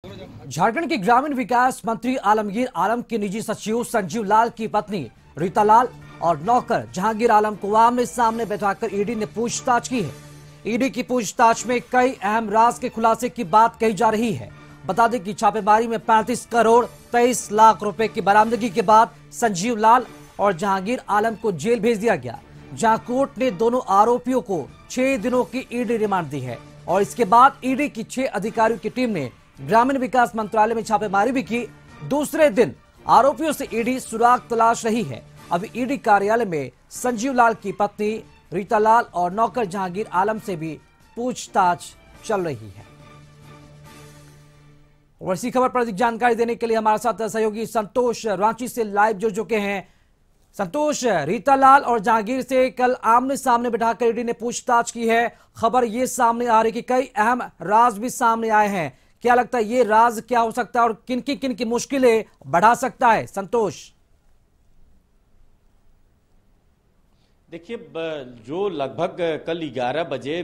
झारखंड के ग्रामीण विकास मंत्री आलमगीर आलम के निजी सचिव संजीव लाल की पत्नी रीता लाल और नौकर जहांगीर आलम को आमने सामने बैठाकर ईडी ने पूछताछ की है। ईडी की पूछताछ में कई अहम राज के खुलासे की बात कही जा रही है। बता दें कि छापेमारी में 35 करोड़ 23 लाख रुपए की बरामदगी के बाद संजीव लाल और जहांगीर आलम को जेल भेज दिया गया, जहां कोर्ट ने दोनों आरोपियों को 6 दिनों की ईडी रिमांड दी है। और इसके बाद ईडी की 6 अधिकारियों की टीम ने ग्रामीण विकास मंत्रालय में छापेमारी भी की। दूसरे दिन आरोपियों से ईडी सुराग तलाश रही है। अभी ईडी कार्यालय में संजीव लाल की पत्नी रीता लाल और नौकर जहांगीर आलम से भी पूछताछ चल रही है। और इसी खबर पर अधिक जानकारी देने के लिए हमारे साथ सहयोगी संतोष रांची से लाइव जुड़ चुके हैं। संतोष, रीता लाल और जहांगीर से कल आमने सामने बिठाकर ईडी ने पूछताछ की है। खबर ये सामने आ रही कि कई अहम राज भी सामने आए हैं। क्या लगता है ये राज क्या हो सकता है और किन की मुश्किलें बढ़ा सकता है? संतोष, देखिए, जो लगभग कल 11 बजे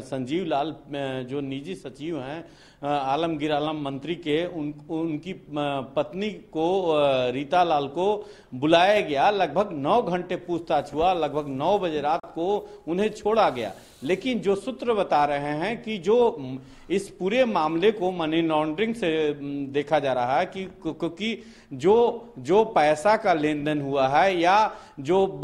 संजीव लाल जो निजी सचिव हैं आलमगीर आलम मंत्री के उनकी पत्नी को रीता लाल को बुलाया गया। लगभग 9 घंटे पूछताछ हुआ। लगभग 9 बजे रात को उन्हें छोड़ा गया। लेकिन जो सूत्र बता रहे हैं कि जो इस पूरे मामले को मनी लॉन्ड्रिंग से देखा जा रहा है कि क्योंकि जो पैसा का लेन देन हुआ है या जो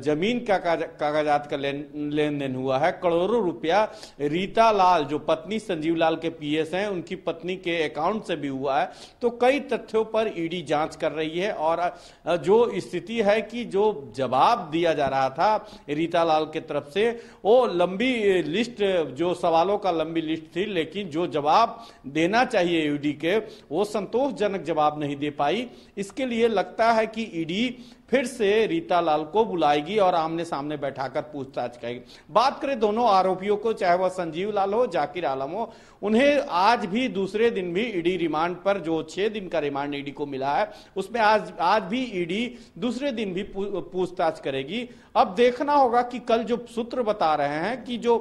जमीन का कागजात का लेन देन हुआ है, करोड़ों रुपया रीता लाल जो पत्नी संजीव लाल के पीएस हैं उनकी पत्नी के अकाउंट से भी हुआ है। तो कई तथ्यों पर ईडी जांच कर रही है। और जो स्थिति है कि जो जवाब दिया जा रहा था रीता लाल के तरफ से, वो लंबी लिस्ट, जो सवालों का लंबी लिस्ट थी, लेकिन जो जवाब देना चाहिए ईडी के वो संतोषजनक जवाब नहीं दे पाई। इसके लिए लगता है कि ईडी फिर से रीता लाल को बुलाएगी और आमने सामने बैठाकर पूछताछ करेगी। बात करें दोनों आरोपियों को, चाहे वह संजीव लाल हो जहांगीर आलम हो, उन्हें आज भी दूसरे दिन भी ईडी रिमांड पर, जो 6 दिन का रिमांड ईडी को मिला है उसमें आज भी ईडी दूसरे दिन भी पूछताछ करेगी। अब देखना होगा कि कल जो सूत्र बता रहे हैं कि जो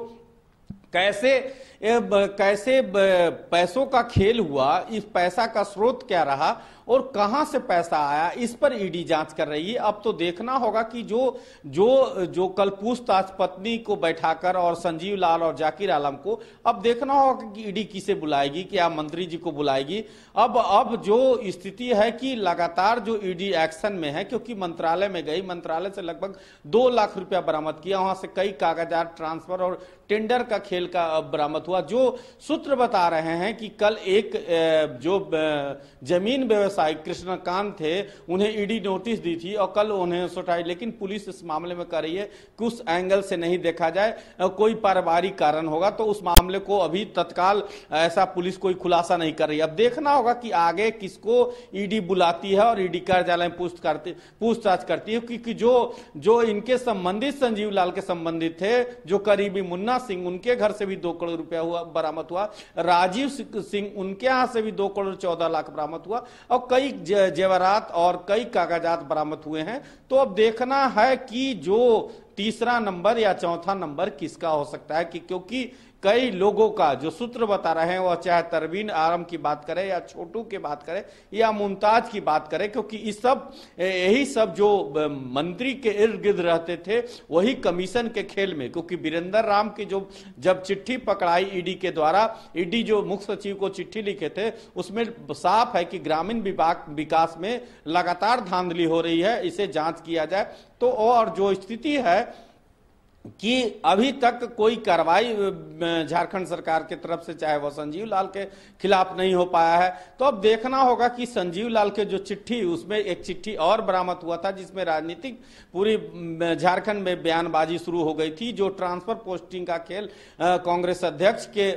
कैसे पैसों का खेल हुआ, इस पैसा का स्रोत क्या रहा और कहां से पैसा आया, इस पर ईडी जांच कर रही है। अब तो देखना होगा कि जो कल पूछताछ पत्नी को बैठाकर और संजीव लाल और जहांगीर आलम को, अब देखना होगा कि ईडी किसे बुलाएगी, क्या मंत्री जी को बुलाएगी। अब जो स्थिति है कि लगातार जो ईडी एक्शन में है, क्योंकि मंत्रालय में गई, मंत्रालय से लगभग 2 लाख रुपया बरामद किया, वहां से कई कागजात, ट्रांसफर और टेंडर का खेल का बरामद हुआ। जो सूत्र बता रहे हैं कि कल एक जो जमीन व्यवसायी कृष्णकांत थे, उन्हें ईडी नोटिस दी थी और कल उन्हें सुटाई, लेकिन पुलिस इस मामले में कर रही है कि उस एंगल से नहीं देखा जाए, कोई पारिवारिक कारण होगा तो उस मामले को अभी तत्काल ऐसा पुलिस कोई खुलासा नहीं कर रही। अब देखना होगा कि आगे किसको ईडी बुलाती है और ईडी कार्यालय में पूछताछ करती है, क्योंकि जो इनके संबंधित संजीव लाल के संबंधित थे, जो करीबी मुन्ना सिंह, उनके घर से भी 2 करोड़ रुपया बरामद हुआ। राजीव सिंह, उनके यहां से भी 2 करोड़ 14 लाख बरामद हुआ और कई जेवरात और कई कागजात बरामद हुए हैं। तो अब देखना है कि जो तीसरा नंबर या चौथा नंबर किसका हो सकता है, कि क्योंकि कई लोगों का जो सूत्र बता रहे हैं, वह चाहे तरवीन आलम की बात करें या छोटू की बात करें या मुमताज की बात करें, क्योंकि यही सब जो मंत्री के इर्द गिर्द रहते थे वही कमीशन के खेल में, क्योंकि वीरेंद्र राम की जब चिट्ठी पकड़ाई ईडी के द्वारा, ईडी जो मुख्य सचिव को चिट्ठी लिखे थे उसमें साफ है कि ग्रामीण विकास में लगातार धांधली हो रही है, इसे जांच किया जाए। तो और जो स्थिति है कि अभी तक कोई कार्रवाई झारखंड सरकार की तरफ से, चाहे वह संजीव लाल के खिलाफ नहीं हो पाया है। तो अब देखना होगा कि संजीव लाल के जो चिट्ठी, उसमें एक चिट्ठी और बरामद हुआ था जिसमें राजनीतिक पूरी झारखंड में बयानबाजी शुरू हो गई थी। जो ट्रांसफर पोस्टिंग का खेल कांग्रेस अध्यक्ष के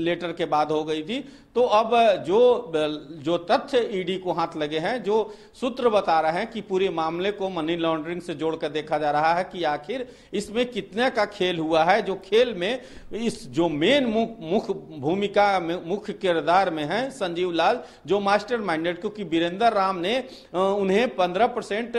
लेटर के बाद हो गई थी। तो अब जो तथ्य ईडी को हाथ लगे हैं, जो सूत्र बता रहे हैं कि पूरे मामले को मनी लॉन्ड्रिंग से जोड़कर देखा जा रहा है कि आखिर इसमें कितने का खेल हुआ है। जो खेल में इस जो मेन मुख्य भूमिका में, मुख्य किरदार में है संजीव लाल, जो मास्टर माइंडेड, क्योंकि वीरेंद्र राम ने उन्हें 15%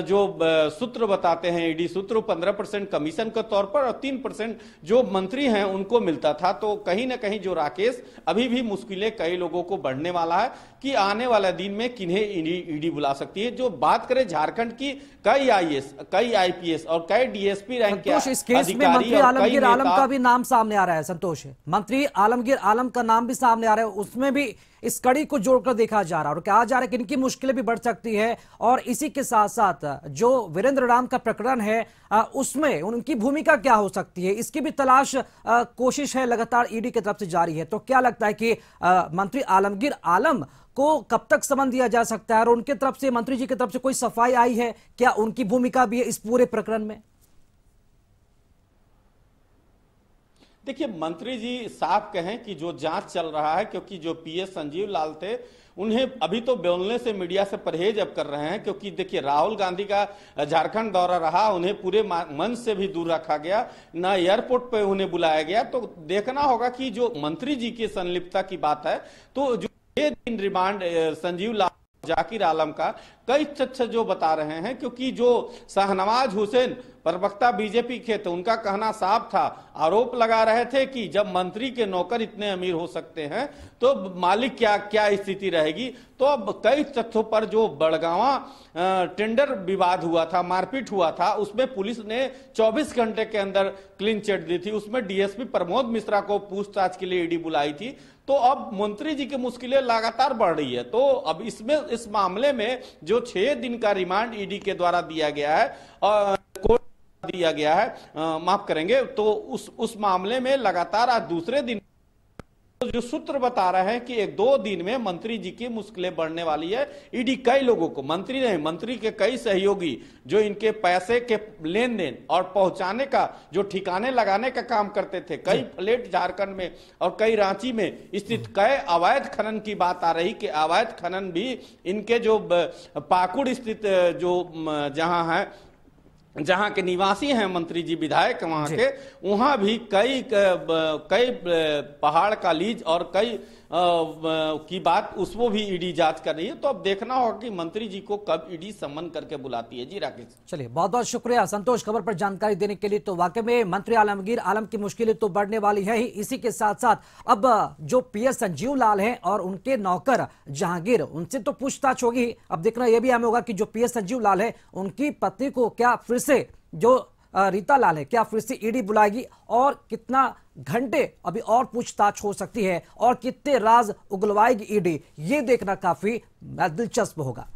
जो सूत्र बताते हैं ईडी सूत्र, 15% कमीशन के तौर पर और 3% जो मंत्री हैं उनको मिलता था। तो कहीं ना कहीं जो राकेश अभी भी मुश्किलें कई लोगों को बढ़ने वाला है कि आने वाले दिन में किन्हें ईडी बुला सकती है। जो बात करें झारखंड की, कई आईएएस, कई आईपीएस और कई डीएसपी रैंक के संतोष, इस केस में मंत्री आलमगीर आलम का भी नाम सामने आ रहा है। संतोष, मंत्री आलमगीर आलम का नाम भी सामने आ रहा है, उसमें भी इस कड़ी को जोड़कर देखा जा रहा है और कहा जा रहा है कि इनकी मुश्किलें भी बढ़ सकती है। और इसी के साथ साथ जो वीरेंद्र राम का प्रकरण है उसमें उनकी भूमिका क्या हो सकती है, इसकी भी तलाश कोशिश है लगातार ईडी की तरफ से जारी है। तो क्या लगता है कि मंत्री आलमगीर आलम को कब तक समन दिया जा सकता है और उनके तरफ से, मंत्री जी की तरफ से कोई सफाई आई है क्या, उनकी भूमिका भी है इस पूरे प्रकरण में? देखिए, मंत्री जी साफ कहें कि जो जांच चल रहा है, क्योंकि जो पीएस संजीव लाल थे उन्हें अभी तो बोलने से, मीडिया से परहेज अब कर रहे हैं, क्योंकि देखिए राहुल गांधी का झारखंड दौरा रहा, उन्हें पूरे मंच से भी दूर रखा गया, ना एयरपोर्ट पे उन्हें बुलाया गया। तो देखना होगा कि जो मंत्री जी की संलिप्तता की बात है, तो जो 6 दिन रिमांड संजीव लाल, जाकिर आलम का, कई तथ्य जो बता रहे हैं, क्योंकि जो शाहनवाज हुसैन प्रवक्ता बीजेपी के थे, उनका कहना साफ था, आरोप लगा रहे थे कि जब मंत्री के नौकर इतने अमीर हो सकते हैं तो मालिक क्या क्या स्थिति रहेगी। तो अब कई तथ्यों पर जो बड़गांवा टेंडर विवाद हुआ था, मारपीट हुआ था, उसमें पुलिस ने 24 घंटे के अंदर क्लीन चिट दी थी, उसमें डीएसपी प्रमोद मिश्रा को पूछताछ के लिए ईडी बुलाई थी। तो अब मंत्री जी की मुश्किलें लगातार बढ़ रही है। तो अब इसमें, इस मामले में जो 6 दिन का रिमांड ईडी के द्वारा दिया गया है और कोर्ट दिया गया है, माफ करेंगे, तो उस मामले में लगातार आज दूसरे दिन जो सूत्र बता रहे हैं कि 1-2 दिन में मंत्री जी की मुश्किलें बढ़ने वाली है। ईडी कई लोगों को, मंत्री नहीं, मंत्री के कई सहयोगी जो इनके पैसे के लेन देन और पहुंचाने का, जो ठिकाने लगाने का काम करते थे, कई फ्लैट झारखंड में और कई रांची में स्थित, कई अवैध खनन की बात आ रही कि अवैध खनन भी इनके जो पाकुड़ स्थित जो जहां है, जहां के निवासी हैं मंत्री जी, विधायक वहां के, वहां भी कई पहाड़ का लीज और कई की बात, उसको भी ईडी जांच कर रही है। तो अब देखना होगा कि मंत्री जी को कब ईडी सम्मन करके बुलाती है। जी राकेश, चलिए बहुत बहुत शुक्रिया संतोष खबर पर जानकारी देने के लिए। तो वाकई में मंत्री आलमगीर आलम की मुश्किलें तो बढ़ने वाली है ही, इसी के साथ साथ अब जो पीएस संजीव लाल हैं और उनके नौकर जहांगीर, उनसे तो पूछताछ होगी। अब देखना यह भी हमें होगा कि जो पीएस संजीव लाल है, उनकी पत्नी को क्या फिर से, जो रीता लाल है, क्या फिर से ईडी बुलाएगी और कितना घंटे अभी और पूछताछ हो सकती है और कितने राज उगलवाएगी ईडी, ये देखना काफी दिलचस्प होगा।